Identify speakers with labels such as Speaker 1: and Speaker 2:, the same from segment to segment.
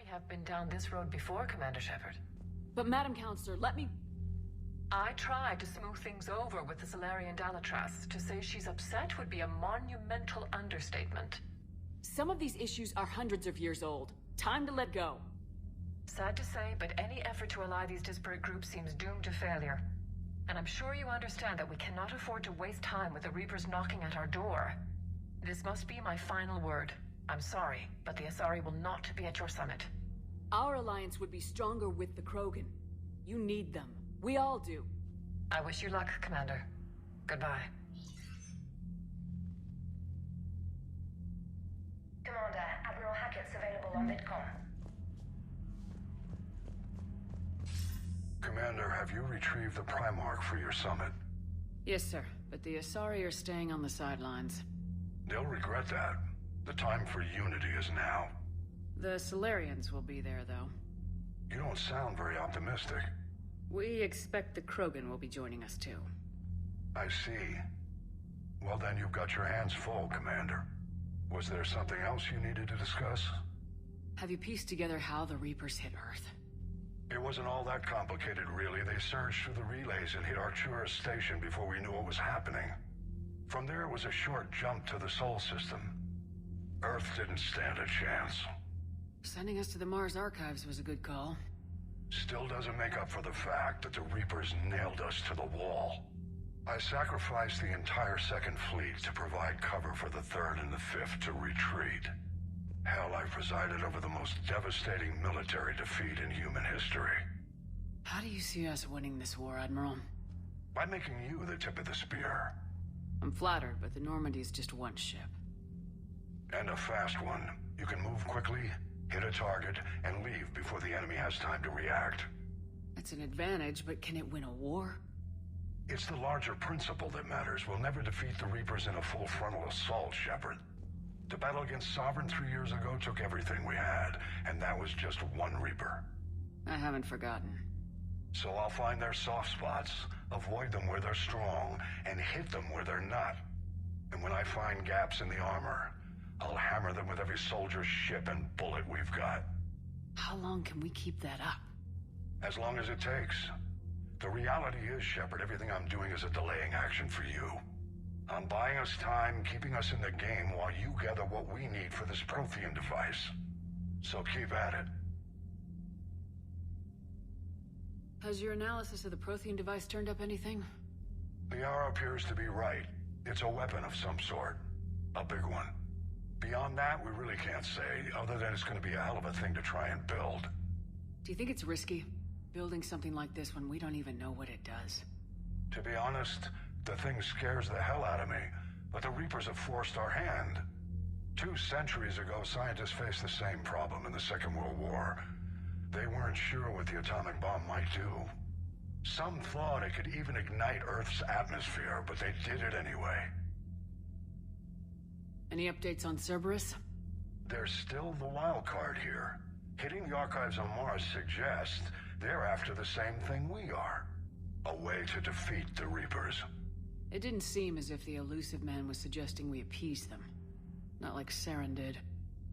Speaker 1: have been down this road before, Commander Shepard.
Speaker 2: But Madam Counselor, let me...
Speaker 1: I tried to smooth things over with the Salarian Dalatras. To say she's upset would be a monumental understatement.
Speaker 2: Some of these issues are hundreds of years old. Time to let go.
Speaker 1: Sad to say, but any effort to ally these disparate groups seems doomed to failure. And I'm sure you understand that we cannot afford to waste time with the Reapers knocking at our door. This must be my final word. I'm sorry, but the Asari will not be at your summit.
Speaker 2: Our alliance would be stronger with the Krogan. You need them. We all do.
Speaker 1: I wish you luck, Commander. Goodbye.
Speaker 3: Commander, Admiral Hackett's available on Vidcom.
Speaker 4: Commander, have you retrieved the Primarch for your summit?
Speaker 2: Yes, sir. But the Asari are staying on the sidelines.
Speaker 4: They'll regret that. The time for unity is now.
Speaker 2: The Salarians will be there, though.
Speaker 4: You don't sound very optimistic.
Speaker 2: We expect the Krogan will be joining us, too.
Speaker 4: I see. Well, then you've got your hands full, Commander. Was there something else you needed to discuss?
Speaker 2: Have you pieced together how the Reapers hit Earth?
Speaker 4: It wasn't all that complicated, really. They surged through the relays and hit Arcturus Station before we knew what was happening. From there, it was a short jump to the Sol system. Earth didn't stand a chance.
Speaker 2: Sending us to the Mars Archives was a good call.
Speaker 4: Still doesn't make up for the fact that the Reapers nailed us to the wall. I sacrificed the entire Second Fleet to provide cover for the Third and the Fifth to retreat. Hell, I presided over the most devastating military defeat in human history.
Speaker 2: How do you see us winning this war, Admiral?
Speaker 4: By making you the tip of the spear.
Speaker 2: I'm flattered, but the Normandy's just one ship.
Speaker 4: And a fast one. You can move quickly, hit a target, and leave before the enemy has time to react.
Speaker 2: That's an advantage, but can it win a war?
Speaker 4: It's the larger principle that matters. We'll never defeat the Reapers in a full frontal assault, Shepard. The battle against Sovereign 3 years ago took everything we had, and that was just one Reaper.
Speaker 2: I haven't forgotten.
Speaker 4: So I'll find their soft spots, avoid them where they're strong, and hit them where they're not. And when I find gaps in the armor, I'll hammer them with every soldier, ship, and bullet we've got.
Speaker 2: How long can we keep that up?
Speaker 4: As long as it takes. The reality is, Shepard, everything I'm doing is a delaying action for you. I'm buying us time, keeping us in the game while you gather what we need for this Prothean device. So keep at it.
Speaker 2: Has your analysis of the Prothean device turned up anything?
Speaker 4: Liara appears to be right. It's a weapon of some sort. A big one. Beyond that, we really can't say, other than it's going to be a hell of a thing to try and build.
Speaker 2: Do you think it's risky, building something like this when we don't even know what it does?
Speaker 4: To be honest, the thing scares the hell out of me, but the Reapers have forced our hand. 2 centuries ago, scientists faced the same problem in the Second World War. They weren't sure what the atomic bomb might do. Some thought it could even ignite Earth's atmosphere, but they did it anyway.
Speaker 2: Any updates on Cerberus?
Speaker 4: They're still the wild card here. Hitting the archives on Mars suggests they're after the same thing we are. A way to defeat the Reapers.
Speaker 2: It didn't seem as if the Elusive Man was suggesting we appease them. Not like Saren did.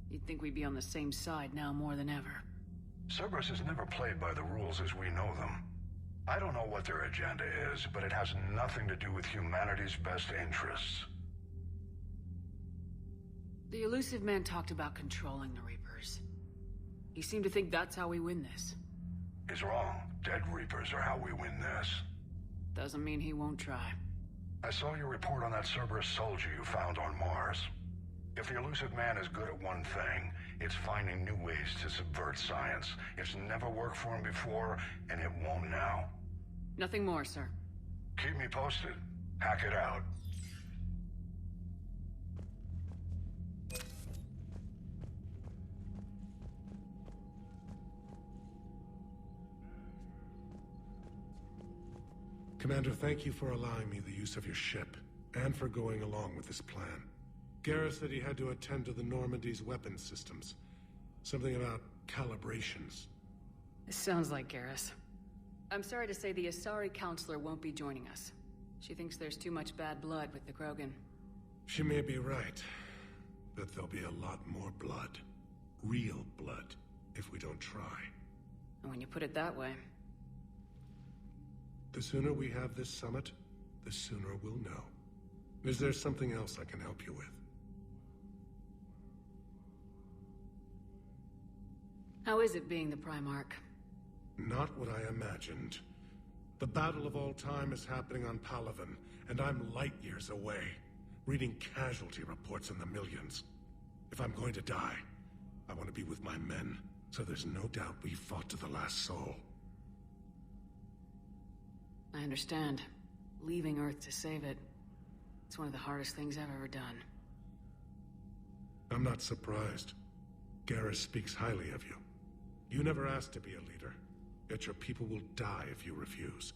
Speaker 2: You'd think we'd be on the same side now more than ever.
Speaker 4: Cerberus has never played by the rules as we know them. I don't know what their agenda is, but it has nothing to do with humanity's best interests.
Speaker 2: The Elusive Man talked about controlling the Reapers. He seemed to think that's how we win this.
Speaker 4: He's wrong. Dead Reapers are how we win this.
Speaker 2: Doesn't mean he won't try.
Speaker 4: I saw your report on that Cerberus soldier you found on Mars. If the Elusive Man is good at one thing, it's finding new ways to subvert science. It's never worked for him before, and it won't now.
Speaker 2: Nothing more, sir.
Speaker 4: Keep me posted. Hack it out.
Speaker 5: Commander, thank you for allowing me the use of your ship, and for going along with this plan. Garrus said he had to attend to the Normandy's weapons systems. Something about calibrations.
Speaker 2: This sounds like Garrus. I'm sorry to say the Asari Counselor won't be joining us. She thinks there's too much bad blood with the Krogan.
Speaker 5: She may be right, but there'll be a lot more blood. Real blood. if we don't try.
Speaker 2: And when you put it that way...
Speaker 5: The sooner we have this summit, the sooner we'll know. Is there something else I can help you with?
Speaker 2: How is it being the Primarch?
Speaker 5: Not what I imagined. The battle of all time is happening on Palaven, and I'm light years away, reading casualty reports in the millions. If I'm going to die, I want to be with my men, so there's no doubt we fought to the last soul.
Speaker 2: I understand. Leaving Earth to save it. It's one of the hardest things I've ever done.
Speaker 5: I'm not surprised. Garrus speaks highly of you. You never asked to be a leader, yet your people will die if you refuse.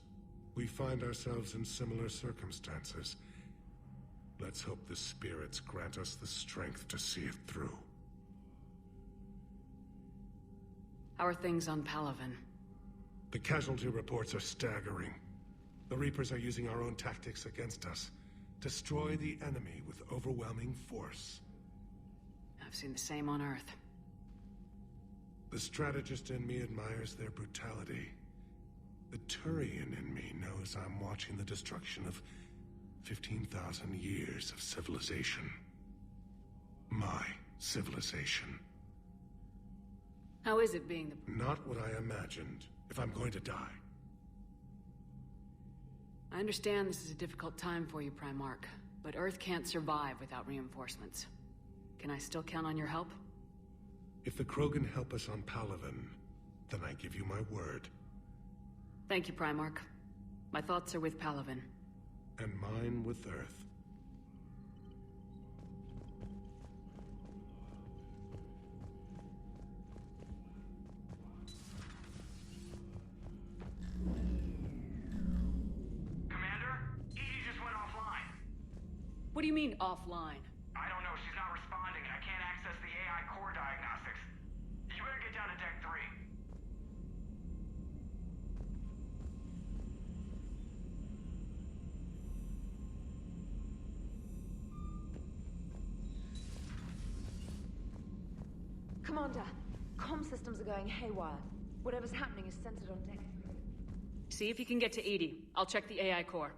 Speaker 5: We find ourselves in similar circumstances. Let's hope the spirits grant us the strength to see it through.
Speaker 2: How are things on Palaven?
Speaker 5: The casualty reports are staggering. The Reapers are using our own tactics against us. Destroy the enemy with overwhelming force.
Speaker 2: I've seen the same on Earth.
Speaker 5: The strategist in me admires their brutality. The Turian in me knows I'm watching the destruction of 15,000 years of civilization. My civilization.
Speaker 2: How is it being the...
Speaker 5: Not what I imagined, if I'm going to die.
Speaker 2: I understand this is a difficult time for you, Primarch, but Earth can't survive without reinforcements. Can I still count on your help?
Speaker 5: If the Krogan help us on Palaven, then I give you my word.
Speaker 2: Thank you, Primarch. My thoughts are with Palaven.
Speaker 5: And mine with Earth.
Speaker 2: What do you mean, offline?
Speaker 6: I don't know. She's not responding, and I can't access the AI core diagnostics. You better get down to Deck 3.
Speaker 7: Commander, comm systems are going haywire. Whatever's happening is centered on Deck 3.
Speaker 2: See if you can get to EDI. I'll check the AI core.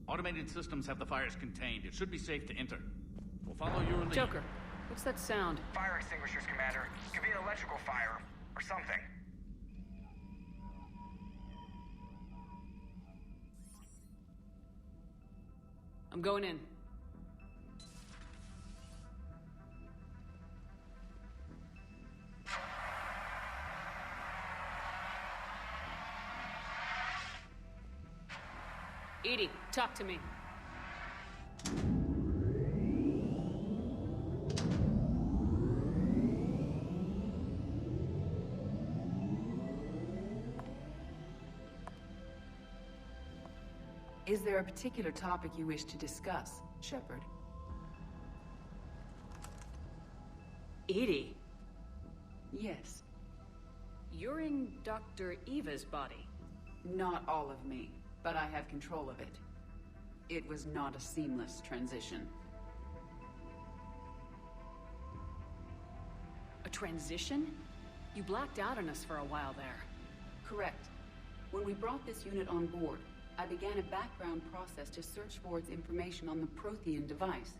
Speaker 8: Automated systems have the fires contained. It should be safe to enter. We'll follow your lead.
Speaker 2: Joker, what's that sound?
Speaker 6: Fire extinguishers, Commander. Could be an electrical fire, or something.
Speaker 2: I'm going in. EDI, talk to me.
Speaker 9: Is there a particular topic you wish to discuss, Shepard?
Speaker 2: EDI?
Speaker 9: Yes.
Speaker 2: You're in Dr. Eva's body.
Speaker 9: Not all of me, but I have control of it. It was not a seamless transition.
Speaker 2: A transition? You blacked out on us for a while there.
Speaker 9: Correct. When we brought this unit on board, I began a background process to search for its information on the Prothean device.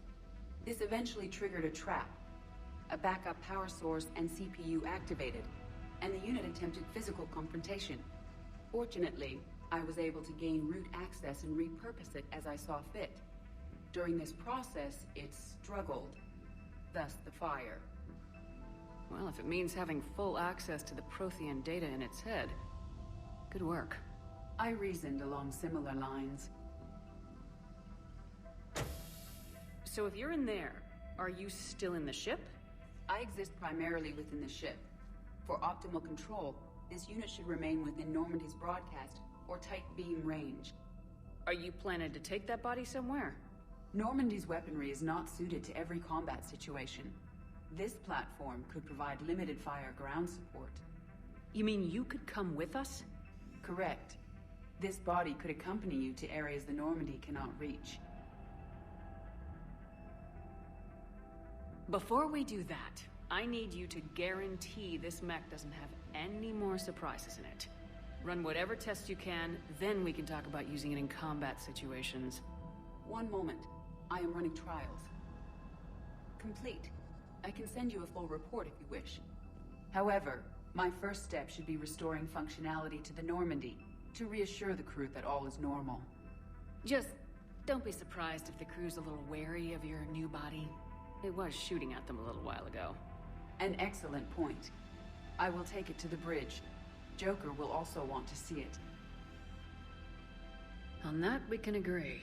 Speaker 9: This eventually triggered a trap. A backup power source and CPU activated, and the unit attempted physical confrontation. Fortunately, I was able to gain root access and repurpose it as I saw fit. During this process, it struggled. Thus the fire.
Speaker 2: Well, if it means having full access to the Prothean data in its head, good work.
Speaker 9: I reasoned along similar lines.
Speaker 2: So if you're in there, are you still in the ship?
Speaker 9: I exist primarily within the ship. For optimal control, this unit should remain within Normandy's broadcast or tight beam range.
Speaker 2: Are you planning to take that body somewhere?
Speaker 9: Normandy's weaponry is not suited to every combat situation. This platform could provide limited fire ground support.
Speaker 2: You mean you could come with us?
Speaker 9: Correct. This body could accompany you to areas the Normandy cannot reach.
Speaker 2: Before we do that, I need you to guarantee this mech doesn't have any more surprises in it. Run whatever tests you can, then we can talk about using it in combat situations.
Speaker 9: One moment. I am running trials. Complete. I can send you a full report if you wish. However, my first step should be restoring functionality to the Normandy, to reassure the crew that all is normal.
Speaker 2: Just don't be surprised if the crew's a little wary of your new body. It was shooting at them a little while ago.
Speaker 9: An excellent point. I will take it to the bridge. Joker will also want to see it.
Speaker 2: On that, we can agree.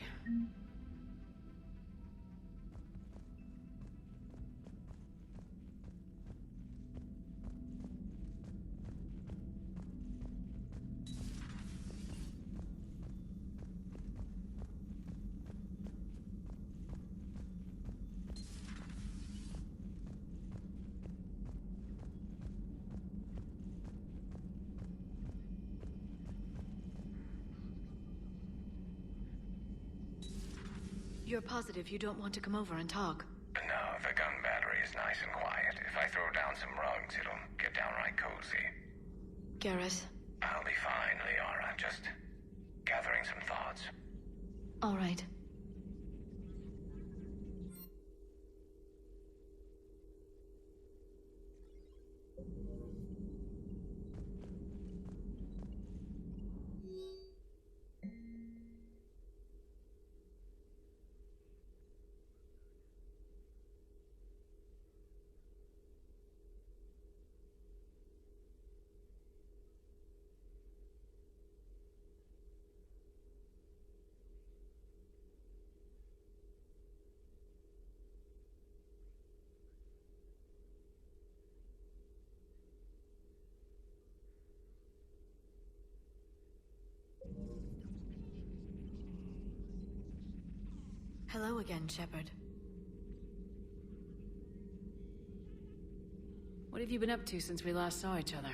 Speaker 10: You're positive you don't want to come over and talk?
Speaker 11: No, the gun battery is nice and quiet. If I throw down some rugs, it'll get downright cozy.
Speaker 10: Garrus?
Speaker 11: I'll be fine, Liara. Just gathering some thoughts.
Speaker 10: All right. Hello again, Shepard.
Speaker 2: What have you been up to since we last saw each other?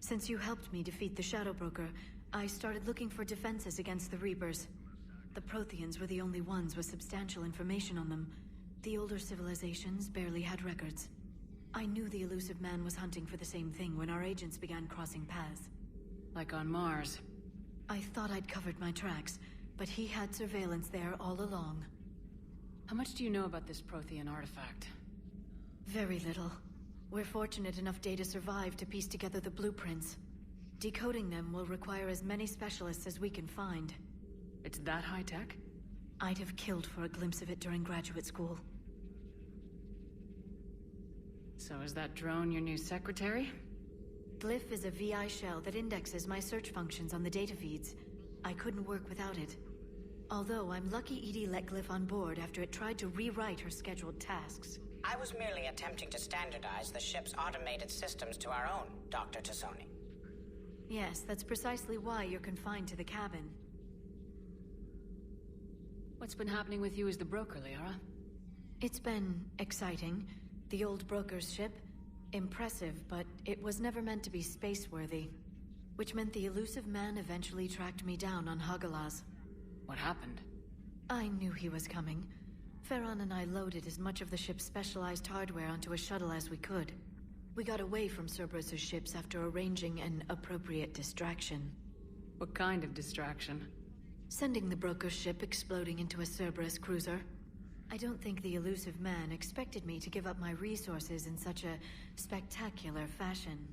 Speaker 10: Since you helped me defeat the Shadow Broker, I started looking for defenses against the Reapers. The Protheans were the only ones with substantial information on them. The older civilizations barely had records. I knew the Illusive Man was hunting for the same thing when our agents began crossing paths.
Speaker 2: Like on Mars.
Speaker 10: I thought I'd covered my tracks, but he had surveillance there all along.
Speaker 2: How much do you know about this Prothean artifact?
Speaker 10: Very little. We're fortunate enough Data survived to piece together the blueprints. Decoding them will require as many specialists as we can find.
Speaker 2: It's that high-tech?
Speaker 10: I'd have killed for a glimpse of it during graduate school.
Speaker 2: So is that drone your new secretary?
Speaker 10: Glyph is a VI shell that indexes my search functions on the data feeds. I couldn't work without it. Although I'm lucky EDI let Glyph on board after it tried to rewrite her scheduled tasks.
Speaker 12: I was merely attempting to standardize the ship's automated systems to our own, Dr. Tassoni.
Speaker 10: Yes, that's precisely why you're confined to the cabin.
Speaker 2: What's been happening with you as the broker, Liara?
Speaker 10: It's been exciting. The old broker's ship, impressive, but it was never meant to be space-worthy. Which meant the Illusive Man eventually tracked me down on Hagalaz.
Speaker 2: What happened?
Speaker 10: I knew he was coming. Farron and I loaded as much of the ship's specialized hardware onto a shuttle as we could. We got away from Cerberus' ships after arranging an appropriate distraction.
Speaker 2: What kind of distraction?
Speaker 10: Sending the broker's ship exploding into a Cerberus cruiser. I don't think the Illusive Man expected me to give up my resources in such a spectacular fashion.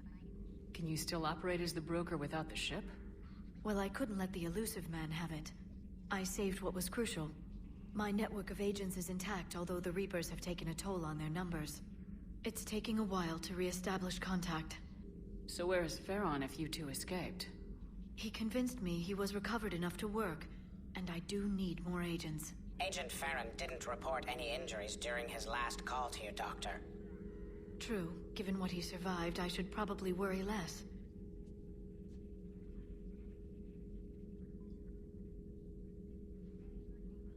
Speaker 2: Can you still operate as the broker without the ship?
Speaker 10: Well, I couldn't let the Illusive Man have it. I saved what was crucial. My network of agents is intact, although the Reapers have taken a toll on their numbers. It's taking a while to re-establish contact.
Speaker 2: So where is Farron if you two escaped?
Speaker 10: He convinced me he was recovered enough to work, and I do need more agents.
Speaker 12: Agent Farron didn't report any injuries during his last call to you, Doctor.
Speaker 10: True. Given what he survived, I should probably worry less.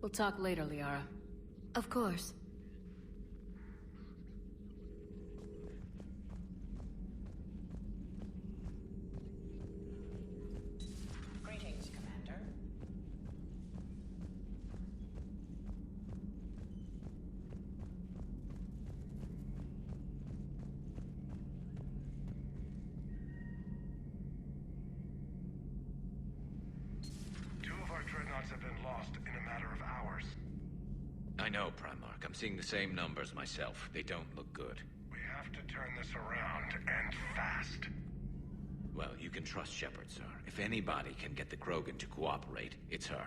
Speaker 2: We'll talk later, Liara.
Speaker 10: Of course.
Speaker 12: Greetings, Commander.
Speaker 4: Two of our dreadnoughts have been lost in a matter of hours.
Speaker 11: I know, Primarch. I'm seeing the same numbers myself. They don't look good.
Speaker 4: We have to turn this around, and fast.
Speaker 11: Well, you can trust Shepard, sir. If anybody can get the Krogan to cooperate, it's her.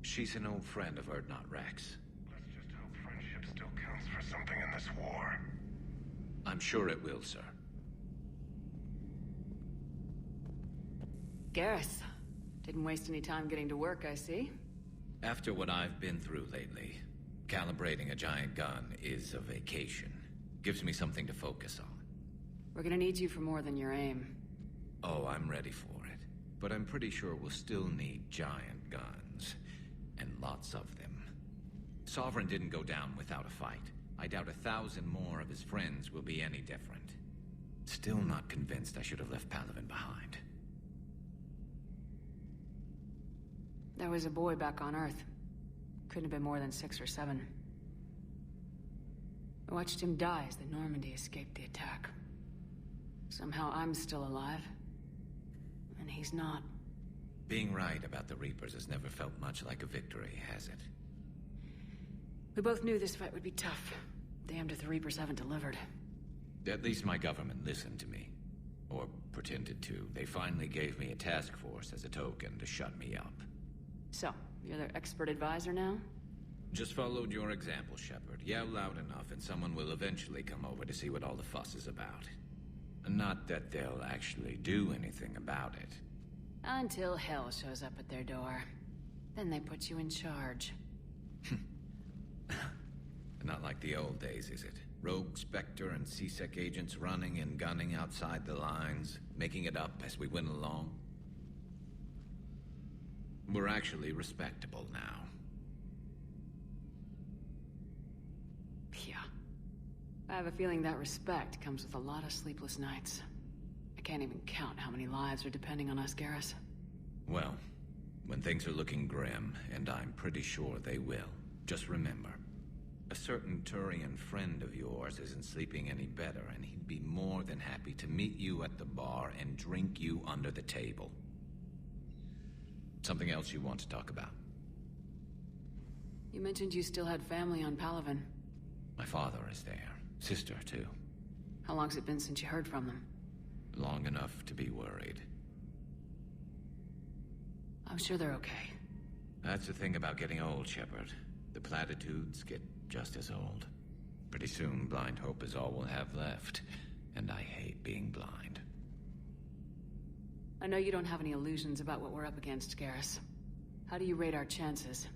Speaker 11: She's an old friend of Urdnot Rex.
Speaker 4: Let's just hope friendship still counts for something in this war.
Speaker 11: I'm sure it will, sir.
Speaker 2: Garrus. Didn't waste any time getting to work, I see.
Speaker 11: After what I've been through lately, calibrating a giant gun is a vacation. Gives me something to focus on.
Speaker 2: We're gonna need you for more than your aim.
Speaker 11: Oh, I'm ready for it. But I'm pretty sure we'll still need giant guns. And lots of them. Sovereign didn't go down without a fight. I doubt 1,000 more of his friends will be any different. Still not convinced I should have left Palaven behind.
Speaker 2: There was a boy back on Earth. Couldn't have been more than 6 or 7. I watched him die as the Normandy escaped the attack. Somehow I'm still alive. And he's not.
Speaker 11: Being right about the Reapers has never felt much like a victory, has it?
Speaker 2: We both knew this fight would be tough. Damned if the Reapers haven't delivered.
Speaker 11: At least my government listened to me. Or pretended to. They finally gave me a task force as a token to shut me up.
Speaker 2: So, you're their expert advisor now?
Speaker 11: Just followed your example, Shepard. Yell loud enough and someone will eventually come over to see what all the fuss is about. Not that they'll actually do anything about it.
Speaker 2: Until hell shows up at their door. Then they put you in charge.
Speaker 11: Not like the old days, is it? Rogue Spectre and C-Sec agents running and gunning outside the lines, making it up as we went along. We're actually respectable now.
Speaker 2: Yeah. I have a feeling that respect comes with a lot of sleepless nights. I can't even count how many lives are depending on us, Garrus.
Speaker 11: Well, when things are looking grim, and I'm pretty sure they will, just remember, a certain Turian friend of yours isn't sleeping any better, and he'd be more than happy to meet you at the bar and drink you under the table. Something else you want to talk about?
Speaker 2: You mentioned you still had family on Palaven.
Speaker 11: My father is there. Sister, too.
Speaker 2: How long's it been since you heard from them?
Speaker 11: Long enough to be worried.
Speaker 2: I'm sure they're okay.
Speaker 11: That's the thing about getting old, Shepard. The platitudes get just as old. Pretty soon, blind hope is all we'll have left. And I hate being blind.
Speaker 2: I know you don't have any illusions about what we're up against, Garrus. How do you rate our chances?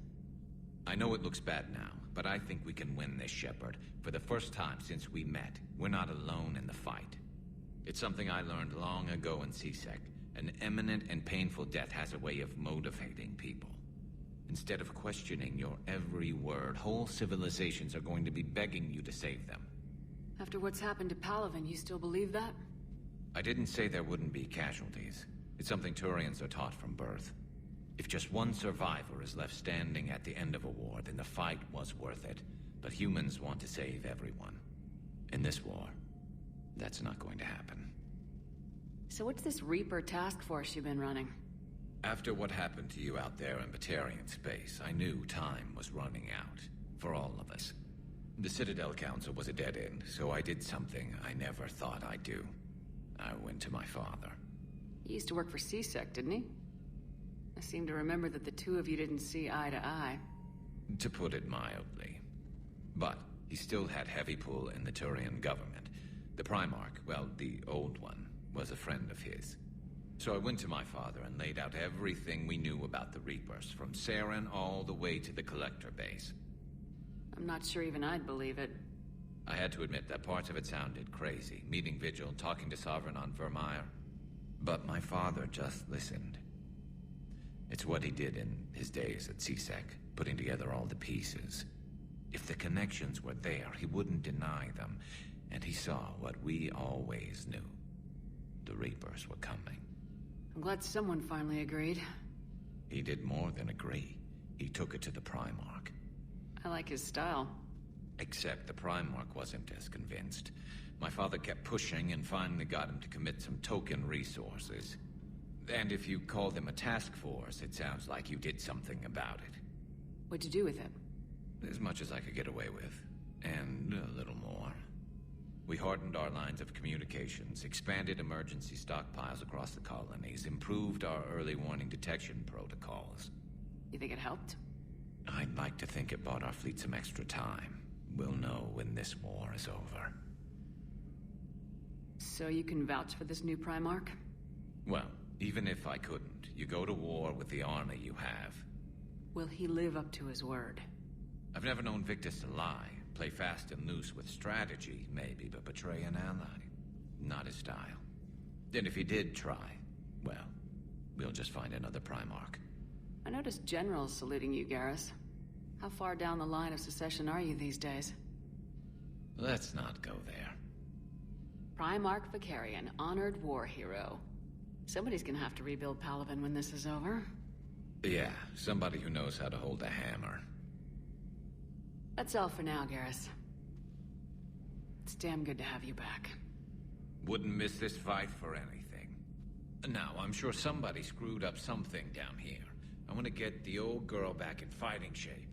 Speaker 11: I know it looks bad now, but I think we can win this, Shepard. For the first time since we met, we're not alone in the fight. It's something I learned long ago in C-Sec. An imminent and painful death has a way of motivating people. Instead of questioning your every word, whole civilizations are going to be begging you to save them.
Speaker 2: After what's happened to Palaven, you still believe that?
Speaker 11: I didn't say there wouldn't be casualties. It's something Turians are taught from birth. If just one survivor is left standing at the end of a war, then the fight was worth it. But humans want to save everyone. In this war, that's not going to happen.
Speaker 2: So what's this Reaper task force you've been running?
Speaker 11: After what happened to you out there in Batarian space, I knew time was running out. For all of us. The Citadel Council was a dead end, so I did something I never thought I'd do. I went to my father.
Speaker 2: He used to work for C-Sec, didn't he? I seem to remember that the two of you didn't see eye to eye.
Speaker 11: To put it mildly. But he still had heavy pull in the Turian government. The Primarch, well, the old one, was a friend of his. So I went to my father and laid out everything we knew about the Reapers, from Saren all the way to the Collector base.
Speaker 2: I'm not sure even I'd believe it.
Speaker 11: I had to admit that parts of it sounded crazy, meeting Vigil, talking to Sovereign on Vermeer. But my father just listened. It's what he did in his days at CSEC, putting together all the pieces. If the connections were there, he wouldn't deny them, and he saw what we always knew. The Reapers were coming.
Speaker 2: I'm glad someone finally agreed.
Speaker 11: He did more than agree. He took it to the Primarch.
Speaker 2: I like his style.
Speaker 11: Except the Primarch wasn't as convinced. My father kept pushing and finally got him to commit some token resources. And if you call them a task force, it sounds like you did something about it.
Speaker 2: What'd you do with it?
Speaker 11: As much as I could get away with. And a little more. We hardened our lines of communications, expanded emergency stockpiles across the colonies, improved our early warning detection protocols.
Speaker 2: You think it helped?
Speaker 11: I'd like to think it bought our fleet some extra time. We'll know when this war is over.
Speaker 2: So you can vouch for this new Primarch?
Speaker 11: Well, even if I couldn't, you go to war with the army you have.
Speaker 2: Will he live up to his word?
Speaker 11: I've never known Victus to lie. Play fast and loose with strategy, maybe, but betray an ally. Not his style. And if he did try, well, we'll just find another Primarch.
Speaker 2: I noticed generals saluting you, Garrus. How far down the line of secession are you these days?
Speaker 11: Let's not go there.
Speaker 2: Primarch Vakarian, honored war hero. Somebody's gonna have to rebuild Palaven when this is over.
Speaker 11: Yeah, somebody who knows how to hold a hammer.
Speaker 2: That's all for now, Garrus. It's damn good to have you back.
Speaker 11: Wouldn't miss this fight for anything. Now, I'm sure somebody screwed up something down here. I want to get the old girl back in fighting shape.